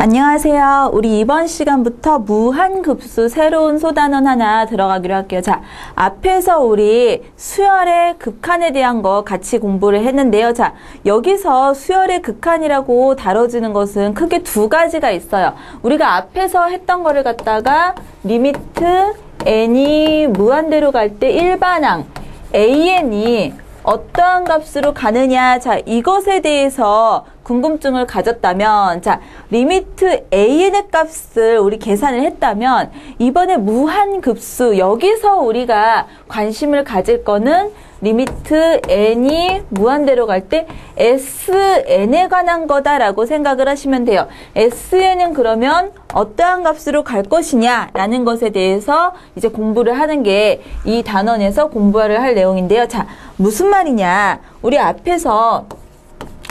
안녕하세요. 우리 이번 시간부터 무한급수 새로운 소단원 하나 들어가기로 할게요. 자, 앞에서 우리 수열의 극한에 대한 거 같이 공부를 했는데요. 자, 여기서 수열의 극한이라고 다뤄지는 것은 크게 두 가지가 있어요. 우리가 앞에서 했던 거를 갖다가 리미트 n이 무한대로 갈 때 일반항 an이 어떠한 값으로 가느냐, 자, 이것에 대해서 궁금증을 가졌다면, 자, 리미트 an의 값을 우리 계산을 했다면, 이번에 무한급수, 여기서 우리가 관심을 가질 거는 리미트 n이 무한대로 갈 때 sn에 관한 거다라고 생각을 하시면 돼요. sn은 그러면 어떠한 값으로 갈 것이냐 라는 것에 대해서 이제 공부를 하는 게 이 단원에서 공부를 할 내용인데요. 자, 무슨 말이냐, 우리 앞에서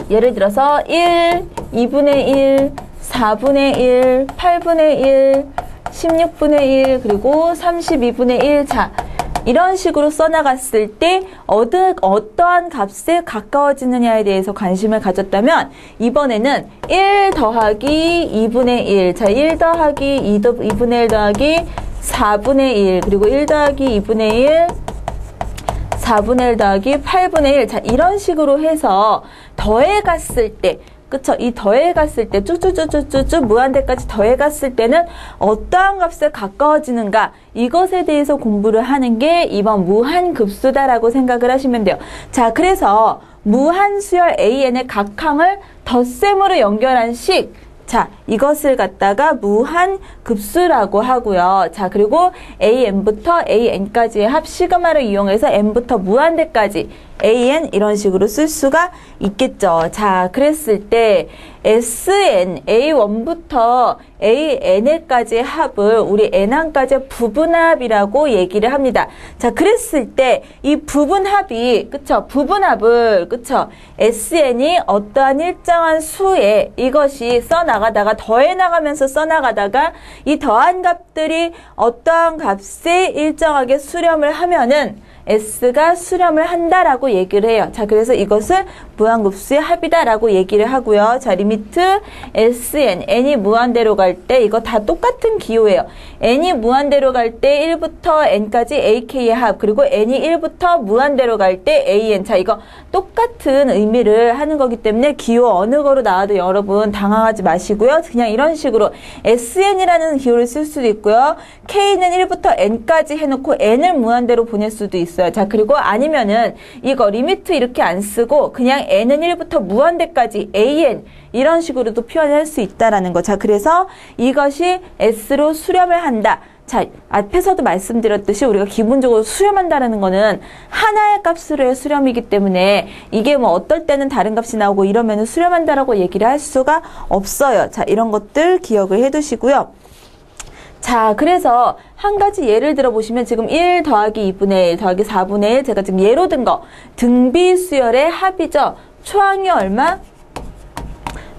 예를 들어서 1, 2분의 1, 4분의 1, 8분의 1, 16분의 1, 그리고 32분의 1. 자, 이런 식으로 써나갔을 때 어떠한 값에 가까워지느냐에 대해서 관심을 가졌다면, 이번에는 1 더하기 2분의 1, 자, 1 더하기 2분의 1 더하기 4분의 1, 그리고 1 더하기 2분의 1, 4분의 1 더하기 8분의 1. 자, 이런 식으로 해서 더해갔을 때, 그쵸? 이 더해갔을 때 쭉쭉쭉쭉쭉 무한대까지 더해갔을 때는 어떠한 값에 가까워지는가, 이것에 대해서 공부를 하는 게 이번 무한급수다라고 생각을 하시면 돼요. 자, 그래서 무한수열 an의 각항을 덧셈으로 연결한 식, 자, 이것을 갖다가 무한급수라고 하고요. 자, 그리고 an부터 an까지의 합 시그마를 이용해서 n부터 무한대까지 an 이런 식으로 쓸 수가 있겠죠. 자, 그랬을 때 sn, a1부터 an까지의 합을 우리 n항까지의 부분합이라고 얘기를 합니다. 자, 그랬을 때 이 부분합이, 그쵸? 부분합을, 그쵸? sn이 어떠한 일정한 수에 이것이 써나가다가 더해나가면서 써나가다가 이 더한 값들이 어떠한 값에 일정하게 수렴을 하면은 s가 수렴을 한다라고 얘기를 해요. 자, 그래서 이것을 무한급수의 합이다라고 얘기를 하고요. 자, 리미트 sn, n이 무한대로 갈 때 이거 다 똑같은 기호예요. n이 무한대로 갈 때 1부터 n까지 ak의 합, 그리고 n이 1부터 무한대로 갈 때 an. 자, 이거 똑같은 의미를 하는 거기 때문에 기호 어느 거로 나와도 여러분 당황하지 마시고요. 그냥 이런 식으로 sn이라는 기호를 쓸 수도 있고요. k는 1부터 n까지 해놓고 n을 무한대로 보낼 수도 있어요. 자, 그리고 아니면은 이거 리미트 이렇게 안 쓰고 그냥 n은 1부터 무한대까지 an 이런 식으로도 표현할 수 있다라는 거. 자, 그래서 이것이 s로 수렴을 한다. 자, 앞에서도 말씀드렸듯이 우리가 기본적으로 수렴한다라는 거는 하나의 값으로의 수렴이기 때문에 이게 뭐 어떨 때는 다른 값이 나오고 이러면은 수렴한다라고 얘기를 할 수가 없어요. 자, 이런 것들 기억을 해 두시고요. 자, 그래서 한 가지 예를 들어보시면 지금 1 더하기 2분의 1 더하기 4분의 1, 제가 지금 예로 든 거 등비수열의 합이죠. 초항이 얼마?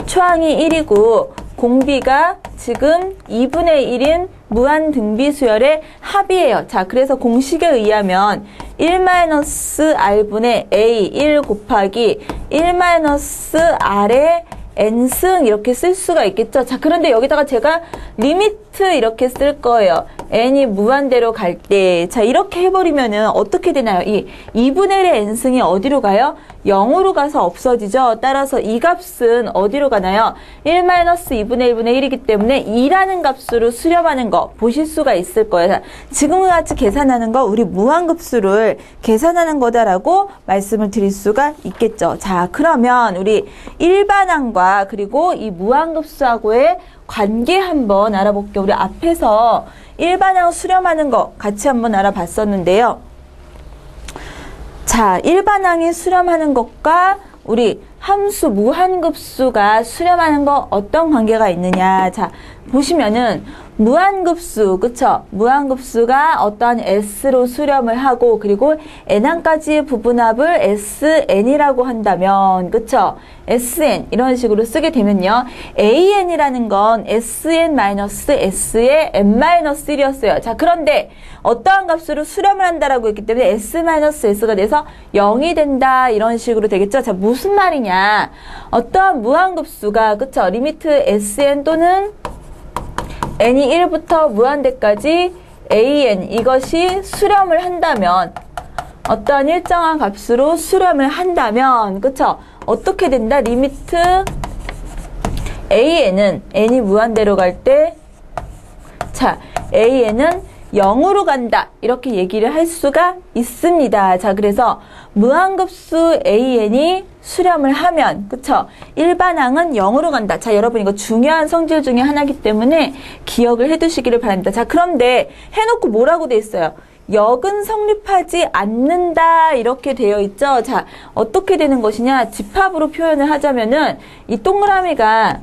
초항이 1이고 공비가 지금 2분의 1인 무한등비수열의 합이에요. 자, 그래서 공식에 의하면 1-r분의 a 1 곱하기 1-r의 n승 이렇게 쓸 수가 있겠죠. 자, 그런데 여기다가 제가 리미트 이렇게 쓸 거예요. n이 무한대로 갈 때. 자, 이렇게 해버리면은 어떻게 되나요? 이 2분의 1의 n승이 어디로 가요? 0으로 가서 없어지죠. 따라서 이 값은 어디로 가나요? 1-2분의 1분의 1이기 때문에 2라는 값으로 수렴하는 거 보실 수가 있을 거예요. 자, 지금과 같이 계산하는 거 우리 무한급수를 계산하는 거다라고 말씀을 드릴 수가 있겠죠. 자, 그러면 우리 일반항과 그리고 이 무한급수하고의 관계 한번 알아볼게요. 우리 앞에서 일반항 수렴하는 거 같이 한번 알아봤었는데요. 자, 일반항이 수렴하는 것과 우리 함수 무한급수가 수렴하는 거 어떤 관계가 있느냐. 자, 보시면은 무한급수, 그쵸? 무한급수가 어떠한 s로 수렴을 하고, 그리고 n항까지의 부분합을 sn이라고 한다면, 그쵸? sn, 이런 식으로 쓰게 되면요. an이라는 건 sn-s의 n-1이었어요. 자, 그런데 어떠한 값으로 수렴을 한다라고 했기 때문에 s-s가 돼서 0이 된다, 이런 식으로 되겠죠? 자, 무슨 말이냐? 어떠한 무한급수가, 그쵸? 리미트 sn 또는 n이 1부터 무한대까지 an, 이것이 수렴을 한다면, 어떤 일정한 값으로 수렴을 한다면, 그쵸? 어떻게 된다? 리미트 an은 n이 무한대로 갈 때, 자, an은 0으로 간다, 이렇게 얘기를 할 수가 있습니다. 자, 그래서 무한급수 an이 수렴을 하면, 그쵸? 일반항은 0으로 간다. 자, 여러분 이거 중요한 성질 중에 하나이기 때문에 기억을 해두시기를 바랍니다. 자, 그런데 해놓고 뭐라고 돼 있어요? 역은 성립하지 않는다, 이렇게 되어 있죠. 자, 어떻게 되는 것이냐? 집합으로 표현을 하자면은 이 동그라미가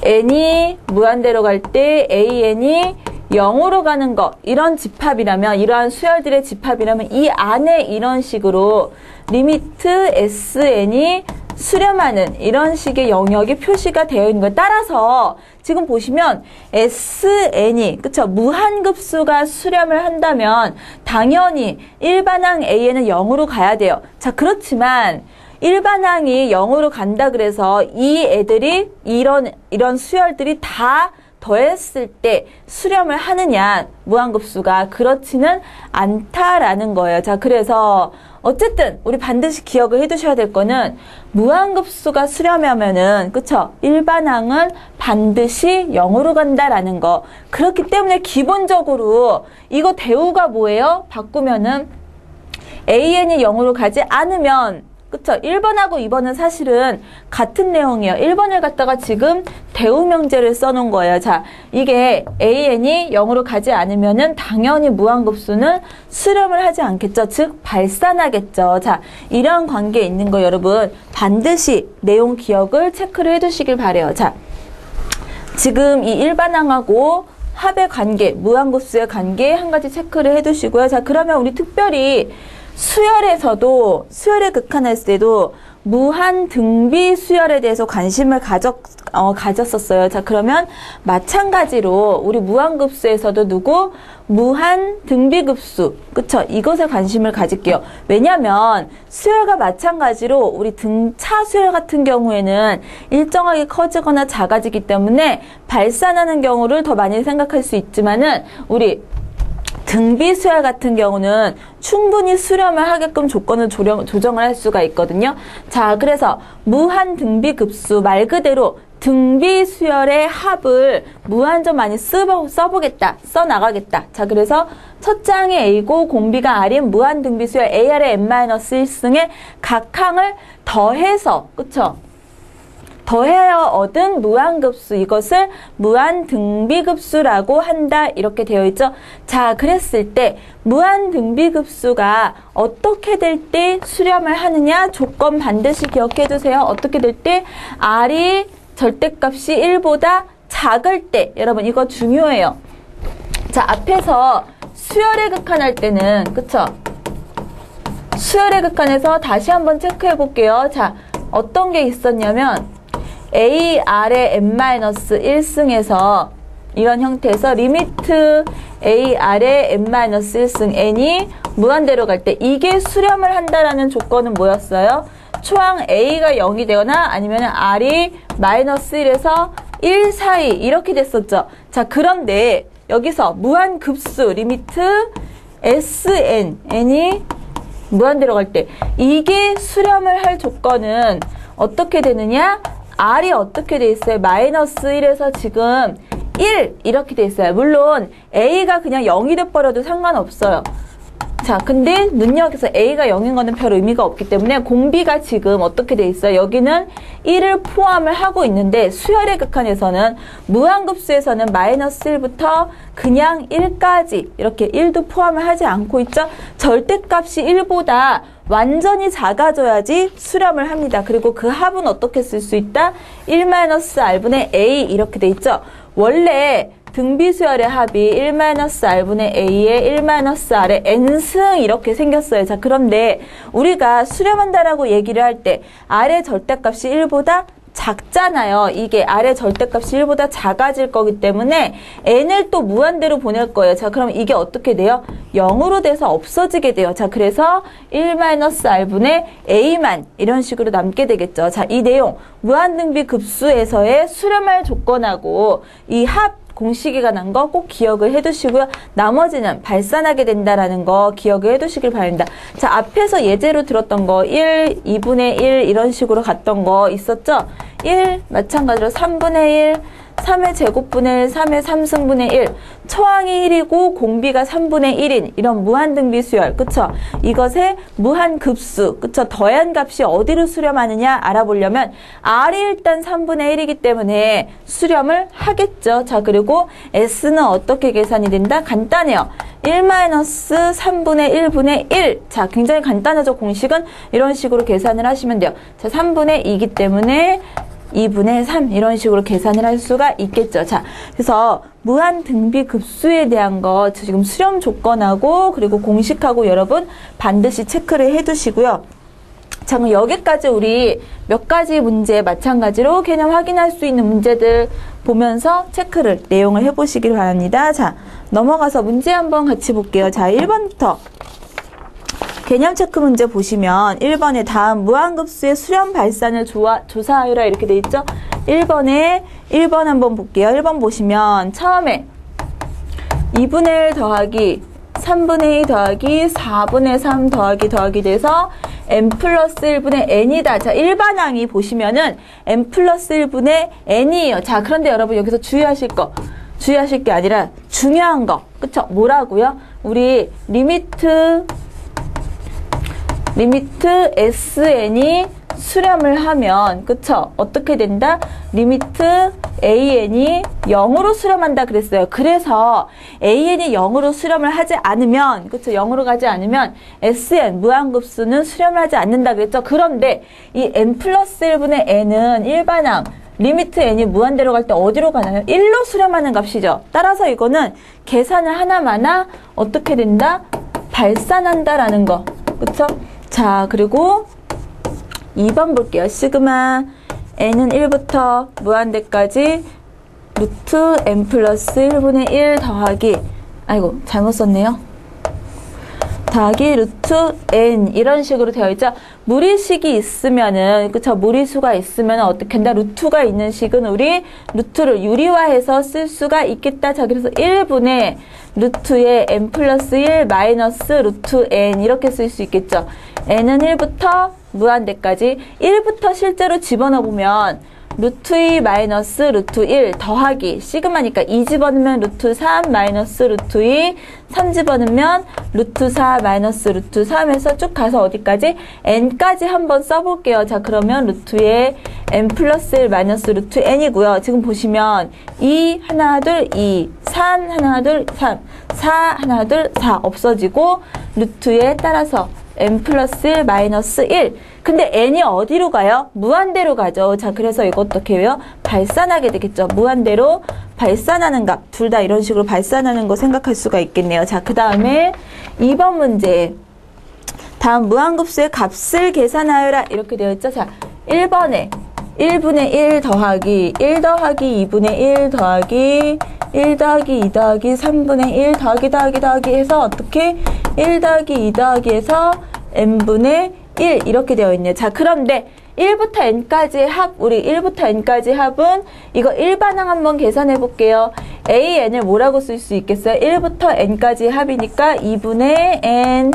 n이 무한대로 갈 때 an이 0으로 가는 거, 이런 집합이라면, 이러한 수열들의 집합이라면 이 안에 이런 식으로 리미트 sn이 수렴하는 이런 식의 영역이 표시가 되어 있는 거예요. 따라서 지금 보시면 sn이, 그쵸? 무한급수가 수렴을 한다면 당연히 일반항 an은 0으로 가야 돼요. 자, 그렇지만 일반항이 0으로 간다 그래서 이 애들이 이런 수열들이 다 더했을 때 수렴을 하느냐, 무한급수가 그렇지는 않다라는 거예요. 자, 그래서 어쨌든 우리 반드시 기억을 해두셔야 될 거는 무한급수가 수렴하면은, 그쵸? 일반항은 반드시 0으로 간다라는 거. 그렇기 때문에 기본적으로 이거 대우가 뭐예요? 바꾸면은 an이 0으로 가지 않으면, 그쵸? 1번하고 2번은 사실은 같은 내용이에요. 1번을 갖다가 지금 대우명제를 써놓은 거예요. 자, 이게 an이 0으로 가지 않으면은 당연히 무한급수는 수렴을 하지 않겠죠. 즉, 발산하겠죠. 자, 이런 관계에 있는 거 여러분 반드시 내용 기억을 체크를 해두시길 바래요. 자, 지금 이 일반항하고 합의 관계, 무한급수의 관계 한 가지 체크를 해두시고요. 자, 그러면 우리 특별히 수열에서도, 수열의 극한했을 때도 무한 등비 수열에 대해서 관심을 가졌었어요. 자, 그러면 마찬가지로 우리 무한급수에서도 누구? 무한 등비급수. 그쵸? 이것에 관심을 가질게요. 왜냐면 수열과 마찬가지로 우리 등차 수열 같은 경우에는 일정하게 커지거나 작아지기 때문에 발산하는 경우를 더 많이 생각할 수 있지만은 우리 등비 수열 같은 경우는 충분히 수렴을 하게끔 조건을 조정을 할 수가 있거든요. 자, 그래서 무한 등비 급수, 말 그대로 등비 수열의 합을 무한정 많이 써보겠다, 써나가겠다. 자, 그래서 첫 장이 A고 공비가 R인 무한 등비 수열 AR의 n-1승의 각 항을 더해서, 그쵸? 더해어 얻은 무한급수, 이것을 무한등비급수라고 한다, 이렇게 되어 있죠. 자, 그랬을 때 무한등비급수가 어떻게 될 때 수렴을 하느냐, 조건 반드시 기억해 두세요. 어떻게 될 때? R이 절대값이 1보다 작을 때, 여러분 이거 중요해요. 자, 앞에서 수열의 극한할 때는, 그쵸? 수열의 극한에서 다시 한번 체크해 볼게요. 자, 어떤 게 있었냐면 AR의 n-1승에서 이런 형태에서 리미트 AR의 n-1승 n이 무한대로 갈 때 이게 수렴을 한다라는 조건은 뭐였어요? 초항 A가 0이 되거나 아니면 R이 -1에서 1 사이 이렇게 됐었죠. 자, 그런데 여기서 무한급수 리미트 n이 무한대로 갈 때 이게 수렴을 할 조건은 어떻게 되느냐? R이 어떻게 돼 있어요? -1에서 지금 1 이렇게 돼 있어요. 물론 A가 그냥 0이 돼버려도 상관없어요. 자, 근데 눈여겨서 A가 0인 거는 별 의미가 없기 때문에 공비가 지금 어떻게 돼 있어요? 여기는 1을 포함을 하고 있는데 수열의 극한에서는 무한급수에서는 -1부터 그냥 1까지 이렇게 1도 포함을 하지 않고 있죠. 절대값이 1보다 완전히 작아져야지 수렴을 합니다. 그리고 그 합은 어떻게 쓸 수 있다? 1-R분의 A 이렇게 돼 있죠. 원래 등비수열의 합이 1-r분의 a의 1-r의 n승 이렇게 생겼어요. 자, 그런데 우리가 수렴한다라고 얘기를 할 때 r의 절대값이 1보다 작잖아요. 이게 r의 절대값이 1보다 작아질 거기 때문에 n을 또 무한대로 보낼 거예요. 자, 그럼 이게 어떻게 돼요? 0으로 돼서 없어지게 돼요. 자, 그래서 1-r분의 a만 이런 식으로 남게 되겠죠. 자, 이 내용 무한등비 급수에서의 수렴할 조건하고 이 합 공식이 관한 거 꼭 기억을 해두시고요. 나머지는 발산하게 된다라는 거 기억을 해두시길 바랍니다. 자, 앞에서 예제로 들었던 거 1, 2분의 1 이런 식으로 갔던 거 있었죠? 1, 마찬가지로 3분의 1, 3의 제곱분의 1, 3의 3승분의 1. 처항이 1이고 공비가 3분의 1인 이런 무한등비 수열. 그쵸? 이것의 무한급수. 그쵸? 더한 값이 어디로 수렴하느냐 알아보려면 R이 일단 3분의 1이기 때문에 수렴을 하겠죠. 자, 그리고 S는 어떻게 계산이 된다? 간단해요. 1-3분의 1분의 1. 자, 굉장히 간단하죠. 공식은 이런 식으로 계산을 하시면 돼요. 자, 3분의 2이기 때문에 2분의 3 이런 식으로 계산을 할 수가 있겠죠. 자, 그래서 무한 등비 급수에 대한 거 지금 수렴 조건하고 그리고 공식하고 여러분 반드시 체크를 해 두시고요. 자, 그럼 여기까지 우리 몇 가지 문제 마찬가지로 개념 확인할 수 있는 문제들 보면서 체크를 내용을 해 보시길 바랍니다. 자, 넘어가서 문제 한번 같이 볼게요. 자, 1번부터 개념 체크 문제 보시면 1번에 다음 무한급수의 수렴 발산을 조사하여라 이렇게 돼 있죠. 1번 한번 볼게요. 1번 보시면 처음에 2분의 1 더하기 3분의 2 더하기 4분의 3 더하기 돼서 n 플러스 1분의 n이다. 자, 일반항이 보시면은 n 플러스 1분의 n이에요. 자, 그런데 여러분 여기서 주의하실 게 아니라 중요한 거. 그쵸? 뭐라고요? 우리 리미트 sn이 수렴을 하면 그쵸? 어떻게 된다? 리미트 an이 0으로 수렴한다 그랬어요. 그래서 an이 0으로 수렴을 하지 않으면 그쵸? 0으로 가지 않으면 sn 무한급수는 수렴을 하지 않는다 그랬죠. 그런데 이 n 플러스 1분의 n은 일반항 리미트 n이 무한대로 갈 때 어디로 가나요? 1로 수렴하는 값이죠. 따라서 이거는 계산을 하나마나 어떻게 된다? 발산한다라는 거. 그쵸? 자, 그리고 2번 볼게요. 시그마 n은 1부터 무한대까지 루트 n 플러스 1분의 1 더하기 아이고 잘못 썼네요. 더하기 루트 n 이런 식으로 되어 있죠. 무리식이 있으면은 그쵸? 무리수가 있으면 어떻게 한다? 루트가 있는 식은 우리 루트를 유리화해서 쓸 수가 있겠다. 자, 그래서 1분의 루트의 n 플러스 1 마이너스 루트 n 이렇게 쓸 수 있겠죠. n은 1부터 무한대까지 1부터 실제로 집어넣어보면 루트 2 마이너스 루트 1 더하기 시그마니까 2 집어넣으면 루트 3 마이너스 루트 2 3 집어넣으면 루트 4 마이너스 루트 3에서 쭉 가서 어디까지? n까지 한번 써볼게요. 자, 그러면 루트의 n 플러스 1 마이너스 루트 n이고요. 지금 보시면 2 하나 둘 2 3 하나 둘 3 4 하나 둘 4 없어지고 루트에 따라서 n 플러스 1 마이너스 1 근데 n이 어디로 가요? 무한대로 가죠. 자, 그래서 이거 어떻게 해요? 발산하게 되겠죠. 무한대로 발산하는 값 둘 다 이런 식으로 발산하는 거 생각할 수가 있겠네요. 자, 그 다음에 2번 문제 다음 무한급수의 값을 계산하여라 이렇게 되어 있죠. 자, 1번에 1분의 1 더하기 1 더하기 2분의 1 더하기 1 더하기 2 더하기 3분의 1 더하기 해서 어떻게 1 더하기 2 더하기 해서 n분의 1 이렇게 되어 있네요. 자, 그런데 1부터 n까지의 합, 우리 1부터 n까지 합은 이거 일반항 한번 계산해 볼게요. an을 뭐라고 쓸 수 있겠어요? 1부터 n까지 합이니까 2분의 n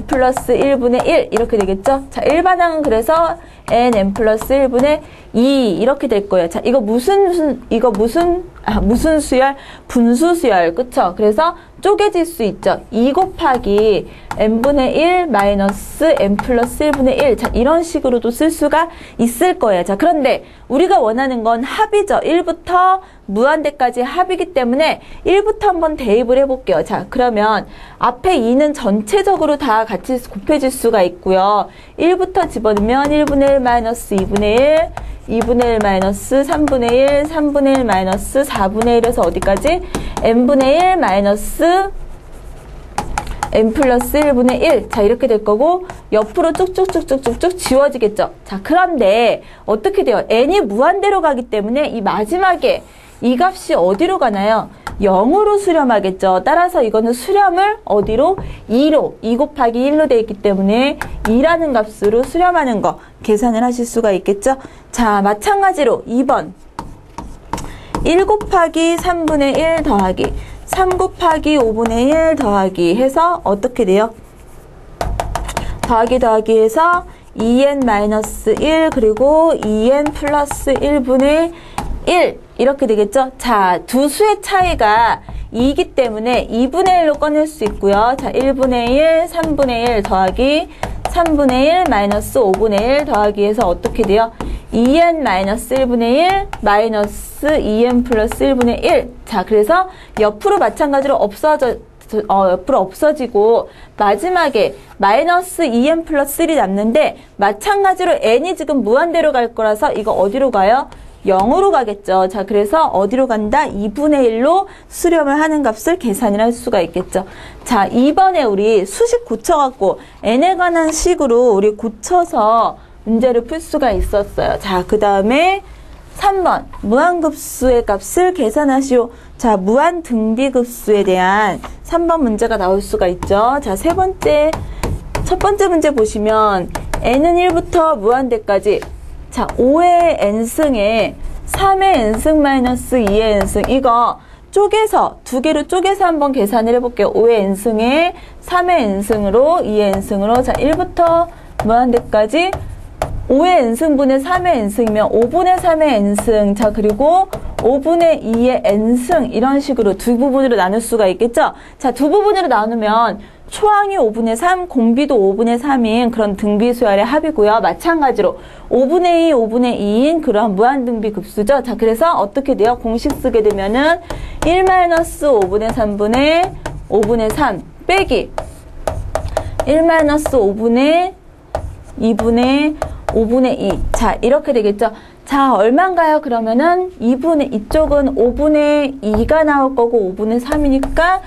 플러스 1분의 1 이렇게 되겠죠? 자, 일반항은 그래서 n 플러스 1분의 2 이렇게 될 거예요. 자, 이거 무슨 수열? 분수 수열. 그쵸? 그래서 쪼개질 수 있죠. 2 곱하기 n분의 1 마이너스 n 플러스 1분의 1. 자, 이런 식으로도 쓸 수가 있을 거예요. 자, 그런데 우리가 원하는 건 합이죠. 1부터 무한대까지 합이기 때문에 1부터 한번 대입을 해볼게요. 자, 그러면 앞에 2는 전체적으로 다 같이 곱해질 수가 있고요. 1부터 집어넣으면 1분의 1 마이너스 2분의 1 2분의 1 마이너스 3분의 1, 3분의 1 마이너스 4분의 1에서 어디까지? n분의 1 마이너스 n 플러스 1분의 1. 자, 이렇게 될 거고, 옆으로 쭉쭉쭉쭉쭉쭉 지워지겠죠. 자, 그런데 어떻게 돼요? n이 무한대로 가기 때문에 이 마지막에 이 값이 어디로 가나요? 0으로 수렴하겠죠. 따라서 이거는 수렴을 어디로? 2로, 2 곱하기 1로 되어 있기 때문에 2라는 값으로 수렴하는 거 계산을 하실 수가 있겠죠. 자, 마찬가지로 2번 1 곱하기 3분의 1 더하기 3 곱하기 5분의 1 더하기 해서 어떻게 돼요? 더하기 해서 2n-1 그리고 2n 플러스 1분의 1 이렇게 되겠죠? 자, 두 수의 차이가 2이기 때문에 2분의 1로 꺼낼 수 있고요. 자, 1분의 1, 3분의 1 더하기 3분의 1 마이너스 5분의 1 더하기 해서 어떻게 돼요? 2n 마이너스 1분의 1 마이너스 2n 플러스 1분의 1. 자, 그래서 옆으로 마찬가지로 옆으로 없어지고 마지막에 마이너스 2n 플러스 1이 남는데 마찬가지로 n이 지금 무한대로 갈 거라서 이거 어디로 가요? 0으로 가겠죠. 자, 그래서 어디로 간다? 2분의 1로 수렴을 하는 값을 계산을 할 수가 있겠죠. 자, 이번에 우리 수식 고쳐갖고 n에 관한 식으로 우리 고쳐서 문제를 풀 수가 있었어요. 자, 그 다음에 3번 무한급수의 값을 계산하시오. 자, 무한등비급수에 대한 3번 문제가 나올 수가 있죠. 자, 첫 번째 문제 보시면 n은 1부터 무한대까지 자, 5의 n승에 3의 n승 마이너스 2의 n승 이거 쪼개서 두 개로 쪼개서 한번 계산을 해볼게요. 5의 n승에 3의 n승으로 2의 n승으로 자 1부터 무한대까지 5의 n승분의 3의 n승이면 5분의 3의 n승 자 그리고 5분의 2의 n승 이런 식으로 두 부분으로 나눌 수가 있겠죠. 자, 두 부분으로 나누면 초항이 5분의 3, 공비도 5분의 3인 그런 등비수열의 합이고요. 마찬가지로 5분의 2, 5분의 2인 그런 무한등비 급수죠. 자, 그래서 어떻게 돼요? 공식 쓰게 되면은 1-5분의 3분의 5분의 3 빼기 1-5분의 2분의 5분의 2. 자, 이렇게 되겠죠. 자, 얼마인가요? 그러면은 이쪽은 5분의 2가 나올 거고 5분의 3이니까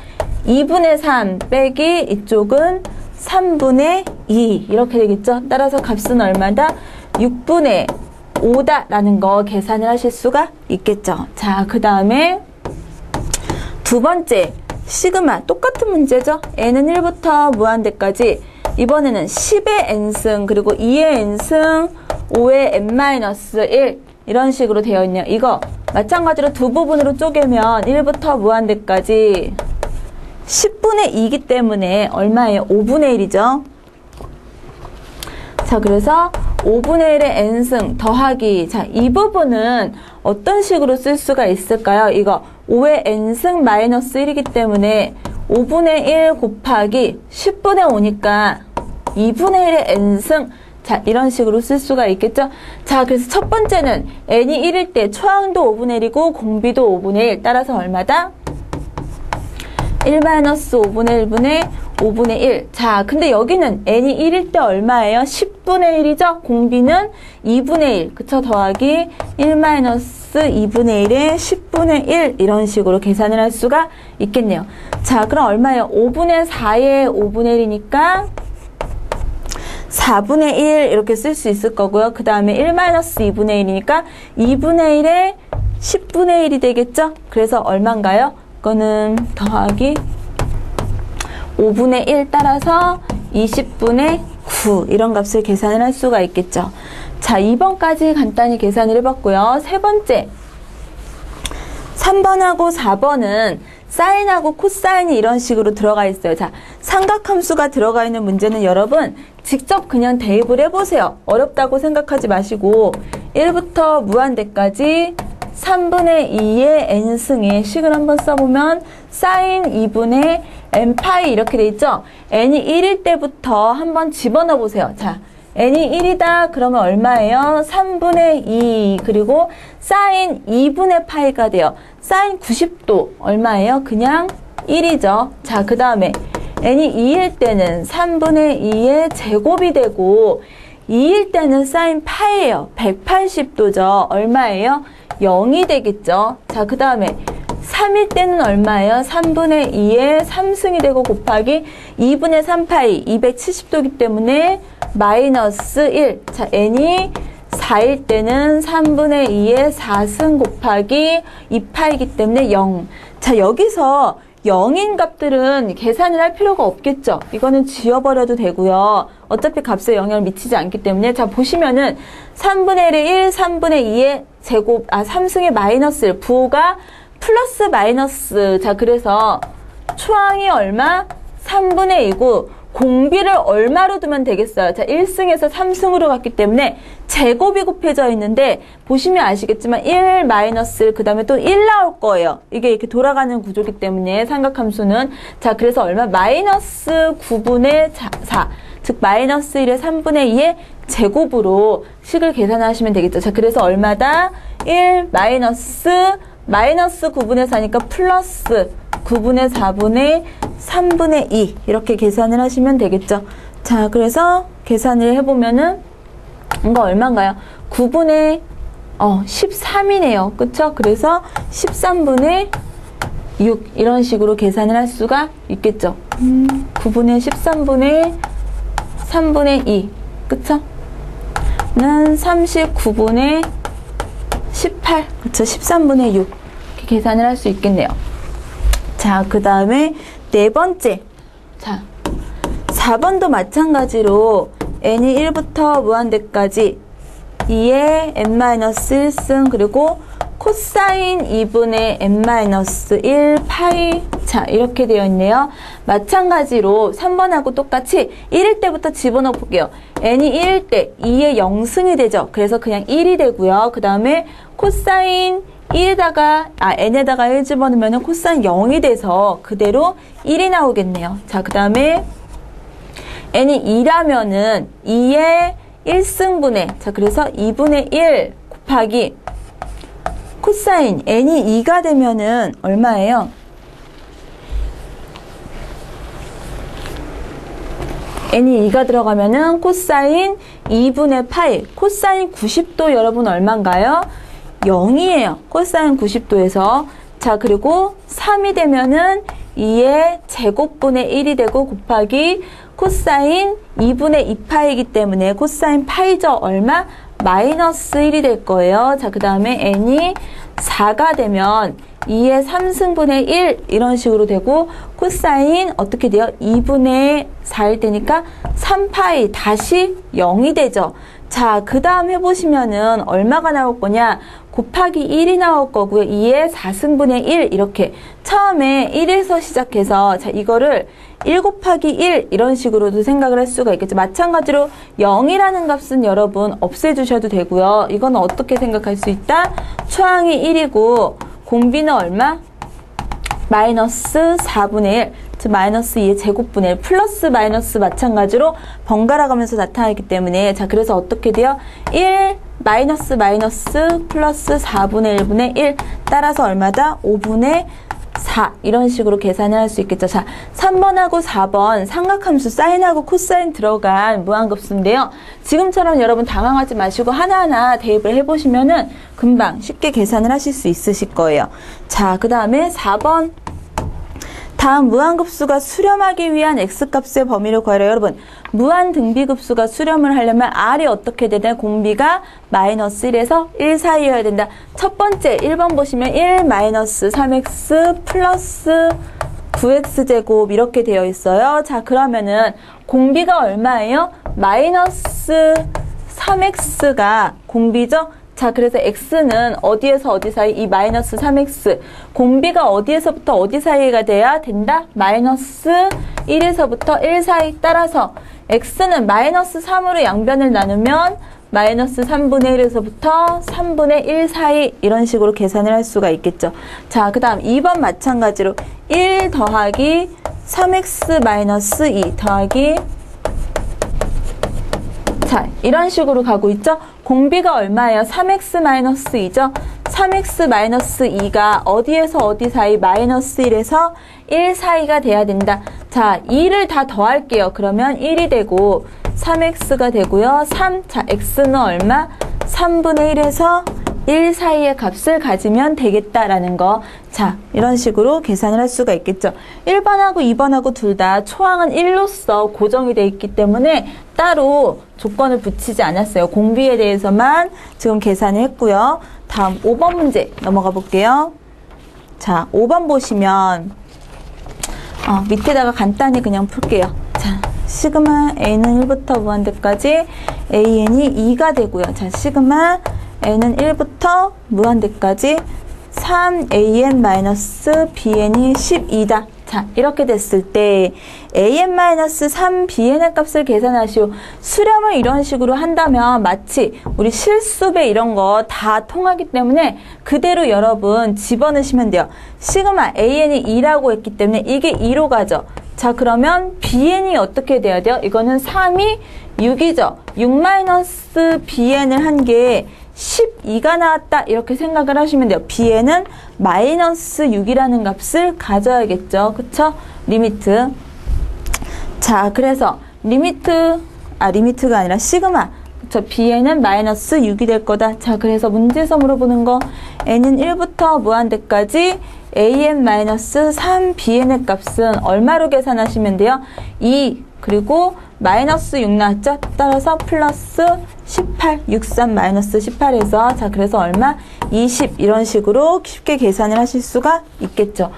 2분의 3 빼기 이쪽은 3분의 2 이렇게 되겠죠. 따라서 값은 얼마다? 6분의 5다 라는 거 계산을 하실 수가 있겠죠. 자, 그 다음에 두 번째 시그마 똑같은 문제죠. n은 1부터 무한대까지 이번에는 10의 n승 그리고 2의 n승 5의 n-1 이런 식으로 되어 있네요. 이거 마찬가지로 두 부분으로 쪼개면 1부터 무한대까지 10분의 2이기 때문에 얼마예요? 5분의 1이죠. 자, 그래서 5분의 1의 n승 더하기 자, 이 부분은 어떤 식으로 쓸 수가 있을까요? 이거 5의 n승 마이너스 1이기 때문에 5분의 1 곱하기 10분의 5니까 2분의 1의 n승 자, 이런 식으로 쓸 수가 있겠죠? 자, 그래서 첫 번째는 n이 1일 때 초항도 5분의 1이고 공비도 5분의 1 따라서 얼마다? 1-5분의 1분의 5분의 1. 자, 근데 여기는 n이 1일 때 얼마예요? 10분의 1이죠? 공비는 2분의 1. 그쵸? 더하기 1-2분의 1에 10분의 1. 이런 식으로 계산을 할 수가 있겠네요. 자, 그럼 얼마예요? 5분의 4에 5분의 1이니까 4분의 1 이렇게 쓸 수 있을 거고요. 그 다음에 1-2분의 1이니까 2분의 1에 10분의 1이 되겠죠? 그래서 얼마인가요? 이거는 더하기 5분의 1 따라서 20분의 9 이런 값을 계산을 할 수가 있겠죠. 자, 2번까지 간단히 계산을 해봤고요. 세 번째 3번하고 4번은 사인하고 코사인이 이런 식으로 들어가 있어요. 자, 삼각함수가 들어가 있는 문제는 여러분 직접 그냥 대입을 해보세요. 어렵다고 생각하지 마시고 1부터 무한대까지 3분의 2의 n승의 식을 한번 써보면 사인 2분의 n파이 이렇게 돼 있죠. n이 1일 때부터 한번 집어넣어 보세요. 자, n이 1이다 그러면 얼마예요? 3분의 2 그리고 사인 2분의 파이가 돼요. 사인 90도 얼마예요? 그냥 1이죠. 자, 그 다음에 n이 2일 때는 3분의 2의 제곱이 되고 2일 때는 사인 파이예요. 180도죠. 얼마예요? 0이 되겠죠. 자, 그 다음에 3일 때는 얼마예요? 3분의 2에 3승이 되고 곱하기 2분의 3파이 270도이기 때문에 마이너스 1. 자, n이 4일 때는 3분의 2에 4승 곱하기 2파이기 때문에 0. 자, 여기서 0인 값들은 계산을 할 필요가 없겠죠. 이거는 지워버려도 되고요. 어차피 값에 영향을 미치지 않기 때문에. 자, 보시면은 3분의 1에 1, 3분의 2의 제곱, 3승의 마이너스 1, 부호가 플러스 마이너스. 자, 그래서 초항이 얼마? 3분의 2고 공비를 얼마로 두면 되겠어요? 자, 1승에서 3승으로 갔기 때문에 제곱이 곱해져 있는데 보시면 아시겠지만 1 마이너스 1, 그 다음에 또 1 나올 거예요. 이게 이렇게 돌아가는 구조이기 때문에 삼각함수는. 자, 그래서 얼마? 마이너스 9분의 4. 즉 마이너스 1의 3분의 2의 제곱으로 식을 계산하시면 되겠죠. 자, 그래서 얼마다? 1 마이너스 9분의 4니까 플러스 9분의 4분의 3분의 2 이렇게 계산을 하시면 되겠죠. 자, 그래서 계산을 해보면은 이거 얼마인가요? 9분의 13이네요. 그쵸? 그래서 13분의 6 이런 식으로 계산을 할 수가 있겠죠. 9분의 13분의 3분의 2 그쵸? 는 39분의 18 그쵸? 13분의 6 이렇게 계산을 할 수 있겠네요. 자, 그 다음에 네 번째. 자, 4번도 마찬가지로 n이 1부터 무한대까지 2의 n-1승 그리고 코사인 2분의 n-1 파이. 자, 이렇게 되어 있네요. 마찬가지로 3번하고 똑같이 1일 때부터 집어넣어 볼게요. n이 1일 때 2의 0승이 되죠. 그래서 그냥 1이 되고요. 그 다음에 코사인 1에다가 n에다가 1 집어넣으면 코사인 0이 돼서 그대로 1이 나오겠네요. 자, 그 다음에 n이 2라면은 2의 1승분의, 자, 그래서 2분의 1 곱하기 코사인 n이 2가 되면은 얼마예요? n이 2가 들어가면은 코사인 2분의 파이, 코사인 90도 여러분 얼마인가요? 0이에요. 코사인 90도에서. 자, 그리고 3이 되면은 2의 제곱분의 1이 되고 곱하기 코사인 2분의 2파이기 때문에 코사인 파이죠. 얼마? 마이너스 1이 될 거예요. 자, 그 다음에 n이 4가 되면 2의 3승분의 1 이런 식으로 되고 코사인 어떻게 돼요? 2분의 4일 때니까 3파이 다시 0이 되죠. 자, 그 다음 해보시면은 얼마가 나올 거냐? 곱하기 1이 나올 거고요. 2의 4승분의 1 이렇게 처음에 1에서 시작해서 자, 이거를 1 곱하기 1 이런 식으로도 생각을 할 수가 있겠죠. 마찬가지로 0이라는 값은 여러분 없애주셔도 되고요. 이건 어떻게 생각할 수 있다? 초항이 1이고 공비는 얼마? 마이너스 4분의 1, 즉 마이너스 2의 제곱분의 1, 플러스 마이너스 마찬가지로 번갈아 가면서 나타나기 때문에 자, 그래서 어떻게 돼요? 1 마이너스 마이너스 플러스 4분의 1분의 1 따라서 얼마다? 5분의 4 이런 식으로 계산을 할 수 있겠죠. 자, 3번하고 4번 삼각함수 사인하고 코사인 들어간 무한급수인데요. 지금처럼 여러분 당황하지 마시고 하나하나 대입을 해보시면은 금방 쉽게 계산을 하실 수 있으실 거예요. 자, 그 다음에 4번. 다음 무한급수가 수렴하기 위한 x값의 범위를 구하래요. 여러분, 무한등비급수가 수렴을 하려면 r이 어떻게 되냐? 공비가 마이너스 1에서 1 사이여야 된다. 첫 번째 1번 보시면 1 마이너스 3x 플러스 9x제곱 이렇게 되어 있어요. 자, 그러면은 공비가 얼마예요? 마이너스 3x가 공비죠? 자, 그래서 x는 어디에서 어디 사이? 이 마이너스 3x. 공비가 어디에서부터 어디 사이가 돼야 된다? 마이너스 1에서부터 1 사이. 따라서 x는 마이너스 3으로 양변을 나누면 마이너스 3분의 1에서부터 3분의 1 사이 이런 식으로 계산을 할 수가 있겠죠. 자, 그 다음 2번 마찬가지로 1 더하기 3x 마이너스 2 더하기 자, 이런 식으로 가고 있죠. 공비가 얼마예요? 3x-2죠. 3x-2가 어디에서 어디 사이? 마이너스 1에서 1 사이가 돼야 된다. 자, 2를 다 더할게요. 그러면 1이 되고 3x가 되고요. 3, 자, x는 얼마? 3분의 1에서 1 사이의 값을 가지면 되겠다라는 거. 자, 이런 식으로 계산을 할 수가 있겠죠. 1번하고 2번하고 둘 다 초항은 1로서 고정이 되어 있기 때문에 따로 조건을 붙이지 않았어요. 공비에 대해서만 지금 계산을 했고요. 다음 5번 문제 넘어가 볼게요. 자, 5번 보시면 밑에다가 간단히 그냥 풀게요. 자, 시그마 A는 1부터 무한대까지 AN이 2가 되고요. 자, 시그마 N은 1부터 무한대까지 3AN-BN이 12다. 자, 이렇게 됐을 때 AN-3BN의 값을 계산하시오. 수렴을 이런 식으로 한다면 마치 우리 실수배 이런 거 다 통하기 때문에 그대로 여러분 집어넣으시면 돼요. 시그마 AN이 2라고 했기 때문에 이게 2로 가죠. 자, 그러면 BN이 어떻게 돼야 돼요? 이거는 3이 6이죠. 6-BN을 한 게 12가 나왔다 이렇게 생각을 하시면 돼요. bn은 마이너스 6이라는 값을 가져야겠죠. 그쵸? 리미트. 자, 그래서 리미트가 아니라 시그마. 그쵸? bn은 마이너스 6이 될 거다. 자, 그래서 문제에서 물어보는 거 n은 1부터 무한대까지 an-3bn의 값은 얼마로 계산하시면 돼요? 2 그리고 마이너스 6 나왔죠? 따라서 플러스 18, 63 마이너스 18에서 자, 그래서 얼마? 20 이런 식으로 쉽게 계산을 하실 수가 있겠죠.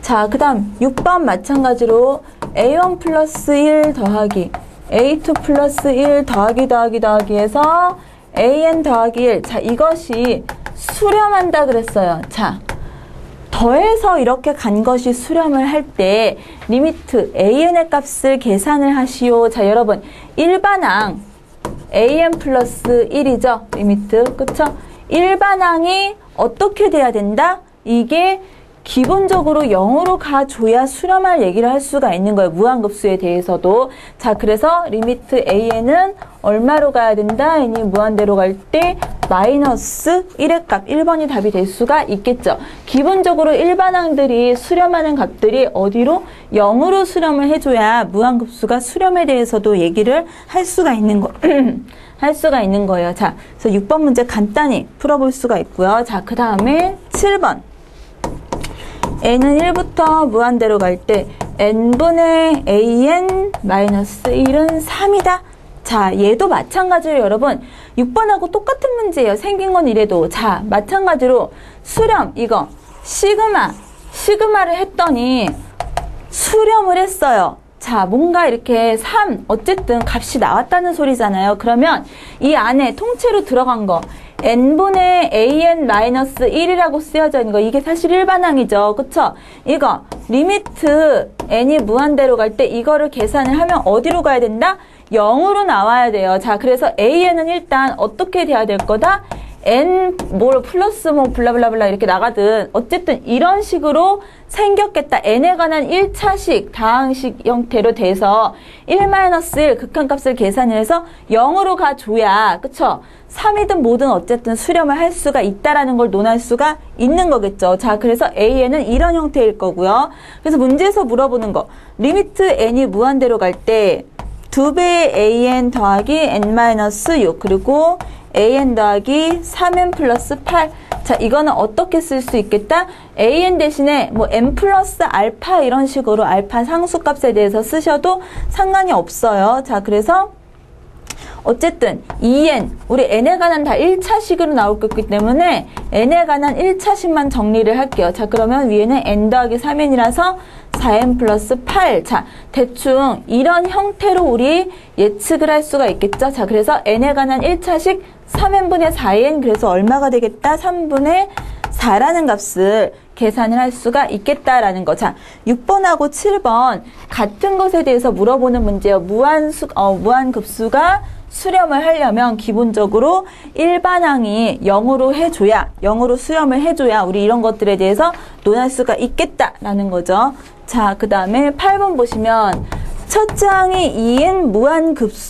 자, 그 다음 6번 마찬가지로 A1 플러스 1 더하기 A2 플러스 1 더하기 해서 AN 더하기 1. 자, 이것이 수렴한다 그랬어요. 자, 더해서 이렇게 간 것이 수렴을 할 때 리미트 AN의 값을 계산을 하시오. 자, 여러분 일반항 AN 플러스 1이죠. 리미트. 그쵸? 일반항이 어떻게 돼야 된다? 이게 기본적으로 0으로 가줘야 수렴할 얘기를 할 수가 있는 거예요. 무한급수에 대해서도. 자, 그래서 리미트 AN은 얼마로 가야 된다? n이 무한대로 갈 때 마이너스 1의 값, 1번이 답이 될 수가 있겠죠. 기본적으로 일반항들이 수렴하는 값들이 어디로? 0으로 수렴을 해줘야 무한급수가 수렴에 대해서도 얘기를 할 수가 있는 거예요. 자, 그래서 6번 문제 간단히 풀어볼 수가 있고요. 자, 그 다음에 7번. n은 1부터 무한대로 갈 때 n분의 an-1은 3이다. 자, 얘도 마찬가지로 여러분 6번하고 똑같은 문제예요. 생긴 건 이래도. 자, 마찬가지로 수렴 이거 시그마를 했더니 수렴을 했어요. 자, 뭔가 이렇게 3 어쨌든 값이 나왔다는 소리잖아요. 그러면 이 안에 통째로 들어간 거 n분의 an-1이라고 쓰여져 있는 거 이게 사실 일반항이죠. 그쵸? 이거 리미트 n이 무한대로 갈 때 이거를 계산을 하면 어디로 가야 된다? 0으로 나와야 돼요. 자, 그래서 an은 일단 어떻게 돼야 될 거다? n 플러스 블라블라블라 이렇게 나가든 어쨌든 이런 식으로 생겼겠다. n에 관한 1차식 다항식 형태로 돼서 1-1 극한값을 계산해서 0으로 가줘야 그쵸? 3이든 뭐든 어쨌든 수렴을 할 수가 있다라는 걸 논할 수가 있는 거겠죠. 자, 그래서 an은 이런 형태일 거고요. 그래서 문제에서 물어보는 거 리미트 n이 무한대로 갈 때 2배의 an 더하기 n-6 그리고 an 더하기 3n 플러스 8. 자, 이거는 어떻게 쓸 수 있겠다? an 대신에 뭐 n 플러스 알파 이런 식으로 알파 상수값에 대해서 쓰셔도 상관이 없어요. 자, 그래서 어쨌든 2n, 우리 n에 관한 다 1차식으로 나올 거기 때문에 n에 관한 1차식만 정리를 할게요. 자, 그러면 위에는 n 더하기 3n이라서 4n 플러스 8. 자, 대충 이런 형태로 우리 예측을 할 수가 있겠죠. 자, 그래서 n에 관한 1차식 3n분의 4n 그래서 얼마가 되겠다? 3분의 4라는 값을 계산을 할 수가 있겠다라는 거. 자, 6번하고 7번 같은 것에 대해서 물어보는 문제예요. 무한급수가 수렴을 하려면 기본적으로 일반항이 0으로 수렴을 해줘야 우리 이런 것들에 대해서 논할 수가 있겠다라는 거죠. 자, 그 다음에 8번 보시면 첫째 항이 2인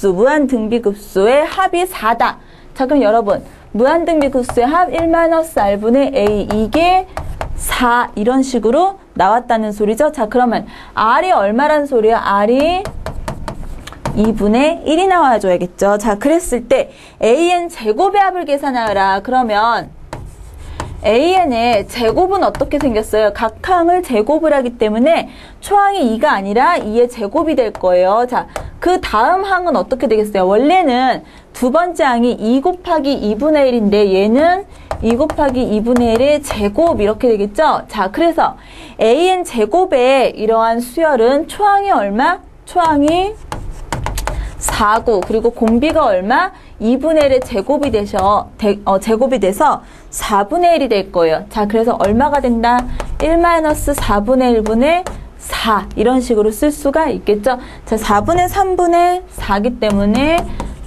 무한등비급수의 합이 4다. 자, 그럼 여러분 무한등비급수의 합 1-r분의 a 이게 4 이런 식으로 나왔다는 소리죠. 자, 그러면 r이 얼마란 소리야? r이 2분의 1이 나와줘야겠죠. 자, 그랬을 때 AN 제곱의 합을 계산하여라. 그러면 AN의 제곱은 어떻게 생겼어요? 각 항을 제곱을 하기 때문에 초항이 2가 아니라 2의 제곱이 될 거예요. 자, 그 다음 항은 어떻게 되겠어요? 원래는 두 번째 항이 2 곱하기 2분의 1인데 얘는 2 곱하기 2분의 1의 제곱 이렇게 되겠죠? 자, 그래서 AN 제곱의 이러한 수열은 초항이 얼마? 초항이 4고 그리고 공비가 얼마? 2분의 1의 제곱이 돼서 4분의 1이 될 거예요. 자, 그래서 얼마가 된다? 1-4분의 1분의 4 이런 식으로 쓸 수가 있겠죠. 자, 4분의 3분의 4기 때문에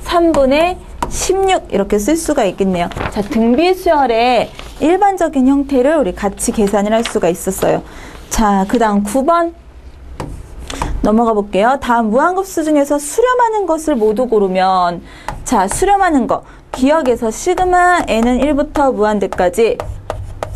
3분의 16 이렇게 쓸 수가 있겠네요. 자, 등비수열의 일반적인 형태를 우리 같이 계산을 할 수가 있었어요. 자, 그 다음 9번 넘어가 볼게요. 다음 무한급수 중에서 수렴하는 것을 모두 고르면, 자, 수렴하는 거 기억에서 시그마 n은 1부터 무한대까지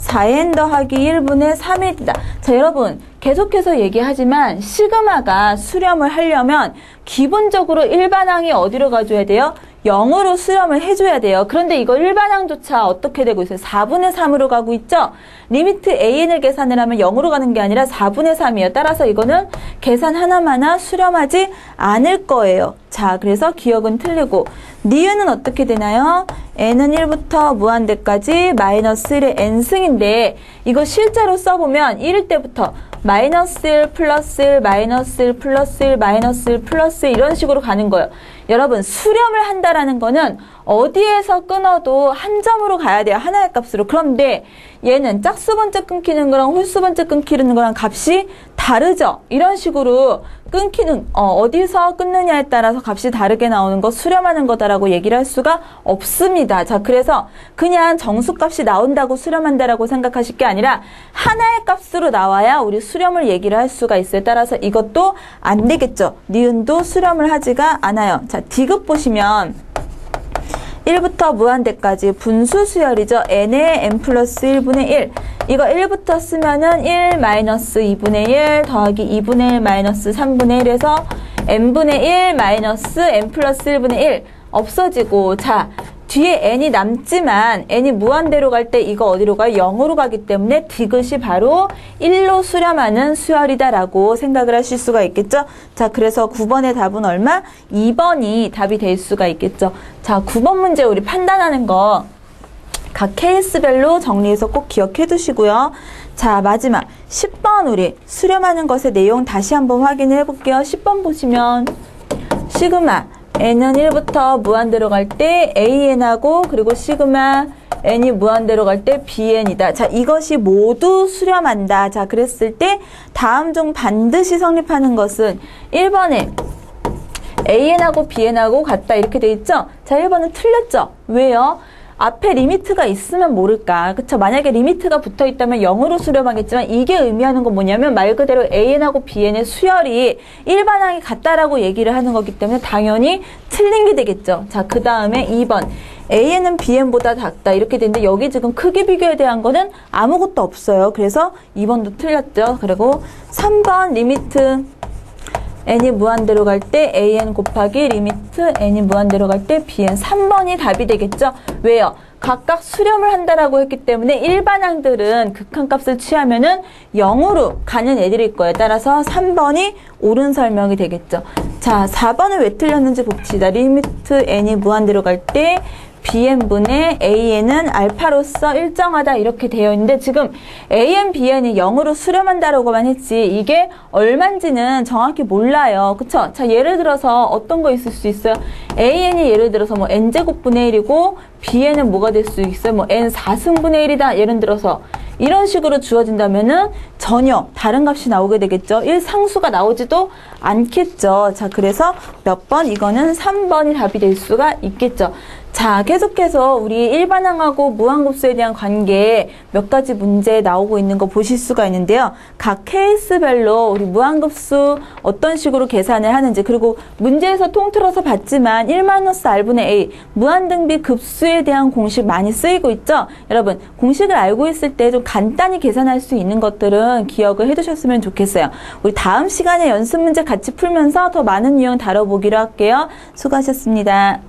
4n 더하기 1분의 3이다. 자, 여러분 계속해서 얘기하지만 시그마가 수렴을 하려면 기본적으로 일반항이 어디로 가줘야 돼요? 0으로 수렴을 해줘야 돼요. 그런데 이거 일반항조차 어떻게 되고 있어요? 4분의 3으로 가고 있죠? 리미트 AN을 계산을 하면 0으로 가는 게 아니라 4분의 3이에요. 따라서 이거는 계산 하나마나 수렴하지 않을 거예요. 자, 그래서 기억은 틀리고 니은은 어떻게 되나요? n은 1부터 무한대까지 마이너스 1의 n승인데 이거 실제로 써보면 1일 때부터 마이너스 1 플러스 1 마이너스 1 플러스 1 마이너스 1 플러스 1 이런 식으로 가는 거예요. 여러분 수렴을 한다라는 거는 어디에서 끊어도 한 점으로 가야 돼요. 하나의 값으로. 그런데 얘는 짝수번째 끊기는 거랑 홀수번째 끊기는 거랑 값이 다르죠. 이런 식으로 끊기는 어디서 끊느냐에 따라서 값이 다르게 나오는 거 수렴하는 거다라고 얘기를 할 수가 없습니다. 자, 그래서 그냥 정수값이 나온다고 수렴한다라고 생각하실 게 아니라 하나의 값으로 나와야 우리 수렴을 얘기를 할 수가 있어요. 따라서 이것도 안 되겠죠. 니은도 수렴을 하지가 않아요. 자, D급 보시면 1부터 무한대까지 분수 수열이죠. n의 n 플러스 1분의 1. 이거 1부터 쓰면은 1 마이너스 2분의 1 더하기 2분의 1 마이너스 3분의 1에서 n분의 1 마이너스 n 플러스 1분의 1 없어지고, 자, 뒤에 n이 남지만 n이 무한대로 갈 때 이거 어디로 가요? 0으로 가기 때문에 디귿이 바로 1로 수렴하는 수열이다라고 생각을 하실 수가 있겠죠? 자, 그래서 9번의 답은 얼마? 2번이 답이 될 수가 있겠죠? 자, 9번 문제 우리 판단하는 거 각 케이스별로 정리해서 꼭 기억해 두시고요. 자, 마지막 10번 우리 수렴하는 것의 내용 다시 한번 확인해 볼게요. 10번 보시면 시그마 n은 1부터 무한대로 갈 때 AN하고 그리고 시그마 n이 무한대로 갈 때 BN이다. 자, 이것이 모두 수렴한다. 자, 그랬을 때 다음 중 반드시 성립하는 것은 1번에 AN하고 BN하고 같다 이렇게 돼 있죠? 자, 1번은 틀렸죠? 왜요? 앞에 리미트가 있으면 모를까. 그쵸? 만약에 리미트가 붙어 있다면 0으로 수렴하겠지만 이게 의미하는 건 뭐냐면 말 그대로 AN하고 BN의 수열이 일반항이 같다라고 얘기를 하는 거기 때문에 당연히 틀린 게 되겠죠. 자, 그 다음에 2번. AN은 BN보다 작다. 이렇게 되는데 여기 지금 크기 비교에 대한 거는 아무것도 없어요. 그래서 2번도 틀렸죠. 그리고 3번 리미트 n이 무한대로 갈 때 an 곱하기 리미트 n이 무한대로 갈 때 bn 3번이 답이 되겠죠? 왜요? 각각 수렴을 한다라고 했기 때문에 일반항들은 극한값을 취하면은 0으로 가는 애들일 거예요. 따라서 3번이 옳은 설명이 되겠죠. 자, 4번은 왜 틀렸는지 봅시다. 리미트 n이 무한대로 갈 때 bn분의 an은 알파로서 일정하다 이렇게 되어 있는데 지금 an, bn이 0으로 수렴한다라고만 했지 이게 얼만지는 정확히 몰라요. 그쵸? 자, 예를 들어서 어떤 거 있을 수 있어요? an이 예를 들어서 뭐 n제곱분의 1이고 bn은 뭐가 될 수 있어요? 뭐 n 4승분의 1이다. 예를 들어서 이런 식으로 주어진다면은 전혀 다른 값이 나오게 되겠죠. 1상수가 나오지도 않겠죠. 자, 그래서 몇 번? 이거는 3번이 답이 될 수가 있겠죠. 자, 계속해서 우리 일반항하고 무한급수에 대한 관계 몇 가지 문제 나오고 있는 거 보실 수가 있는데요. 각 케이스별로 우리 무한급수 어떤 식으로 계산을 하는지, 그리고 문제에서 통틀어서 봤지만 1-R분의 A 무한등비 급수에 대한 공식 많이 쓰이고 있죠. 여러분, 공식을 알고 있을 때 좀 간단히 계산할 수 있는 것들은 기억을 해두셨으면 좋겠어요. 우리 다음 시간에 연습 문제 같이 풀면서 더 많은 유형 다뤄보기로 할게요. 수고하셨습니다.